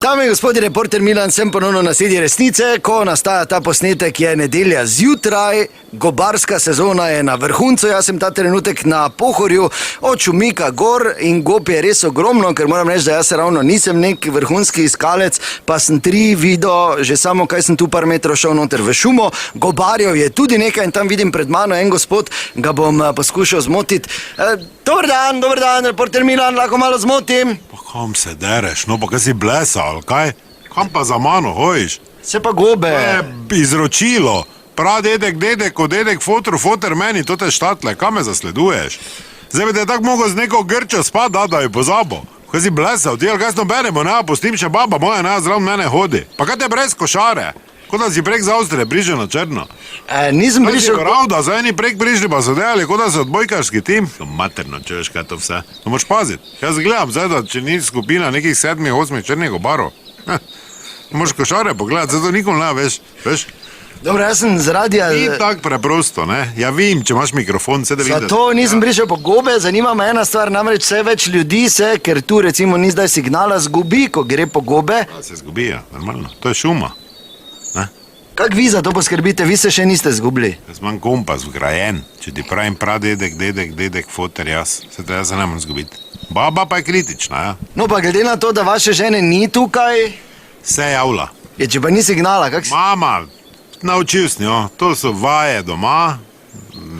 Dame in gospodje, reporter Milan, sem ponovno na sedi resnice. Ko nastaja ta posnetek, je nedelja zjutraj, gobarska sezona je na vrhuncu. Jaz sem ta trenutek na Pohorju od Šumika gor in gob je res ogromno, ker moram reči, da jaz ravno nisem nek vrhunski iskalec, pa sem 3 videl, že samo kaj sem tu par metrov šel noter v šumo. Gobarjev je tudi nekaj in tam vidim pred mano en gospod, ga bom poskušal zmotiti. Dober dan, reporter Milan, lahko malo zmotim? Pa kam se dereš, no pa kaj si blesal, kaj? Kam pa za mano hojiš? Se pa gobe. To je izročilo. Prav dedek, ko dedek fotor meni, to te štatle, kam me zasleduješ? Zdaj bi te tako mogel z neko grčo spat, da jo pozabo. Kaj si blesal, ti, ali kaj s nobenemo, ne, pustim še baba moja, ne, zraven mene hodi. Pa kaj te brez košare? Kot da si prek z Avstrije prišel na črno. Nisem prišel... Pravda, za eni prek prišli pa so delali, kot da so odbojkarski tim. No, materno, če veš, kaj to vse. No, moraš paziti. Jaz gledam zdaj, da če ni skupina nekih 7-8 črnih gobarov. Moraš košare pogledati, zato nikom ne veš. Dobro, jaz sem z radia... Ni tako preprosto, ne? Ja vim, če imaš mikrofon, se da vidiš. Zato nisem prišel po gobe, zanima me ena stvar, namreč vse več ljudi se, ker tu recimo ni zdaj signala, zgubi, ko gre po gobe. Ja, se zgubi, ja, normalno. To je šuma. Kako vi za to poskrbite? Vi se še niste zgubili. Jaz imam kompas vgrajen. Če ti pravim dedek, foter, jaz. Se to jaz ne morem zgubiti. Baba pa je kritična, ja. No pa glede na to, da vaše žene ni tukaj... Se javlja. Je, če pa ni signala, kak si... Mama, naučil sem jo. To so vaje doma,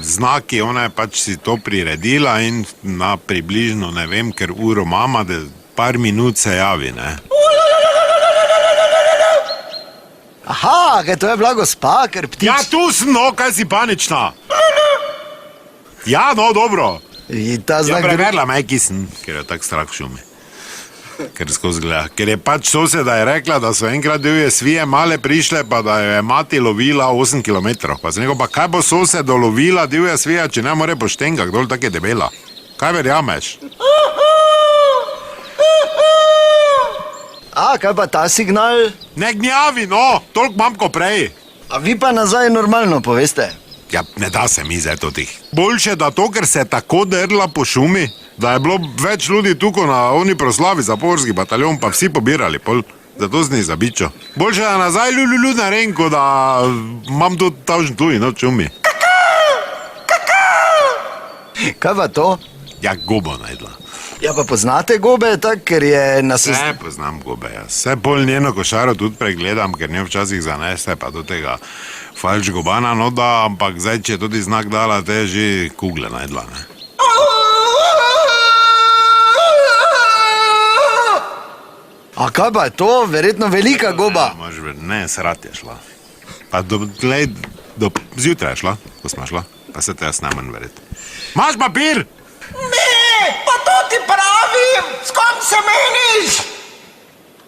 znaki, ona je pač si to priredila in na približno, ne vem, ker uro mama, da par minut se javi, ne. Aha, kaj to je bila gospa, ker ptič... Ja, tu sem, no, kaj si panična? Ja, no, dobro. Ta znak... Ja, preverila me, ki sem, ker je tak strah v šumi. Ker skozi gleda. Ker je pač soseda je rekla, da so enkrat divje svije male prišle, pa da jo je mati lovila 8 kilometrov. Pa sem rekel, pa kaj bo sosedo lovila divje svija, če ne more po štengah, dol tak je debela. Kaj verjameš? A, kaj pa ta signal? Ne gnjavi, no, toliko imam ko prej. A vi pa nazaj normalno poveste? Ja, ne da se mi zdaj to tih. Boljše, da to, ker se je tako drla po šumi, da je bilo več ljudi tukaj na oni proslavi za Pohorski bataljon, pa vsi pobirali pol. Zato sem jih zabičal. Boljše, da nazaj na renko, da imam tudi tavžen tuji, no, šumi. Kaj pa to? Ja, gobo najdla. Ja, pa poznate gobe, tak, ker je na Ne poznam gobe, jaz. Vse bolj njeno košaro tudi pregledam, ker njo včasih zanese, pa do tega falš gobana, no da, ampak zdaj, če je tudi znak dala, te je že kugle najdla, ne. A kaj pa je to? Verjetno velika goba. Ne, srat je šla. Pa do zjutraj je šla, ko smo šla, pa se te jaz ne manj verjeti. Imaš papir? Pa to ti pravim! S kom se meniš?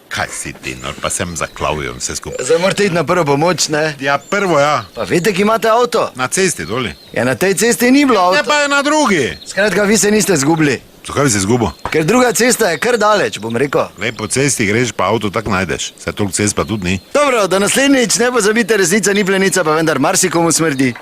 Kaj si ti, nor, pa sem zaklavil vse skupaj. Zdaj morate iti na prvo pomoč, ne? Ja, prvo, ja. Pa veste, ki imate avto? Na cesti doli. Ja, na tej cesti ni bilo Ne, avto. pa je na drugi. Skratka, vi se niste zgubili. Zakaj bi se zgubil? Ker druga cesta je kar daleč, bom rekel. Lej, po cesti greš, pa avto tak najdeš. Saj toliko cest pa tudi ni. Dobro, do naslednjič ne pozabite, resnica ni plenica, pa vendar marsikomu smrdi.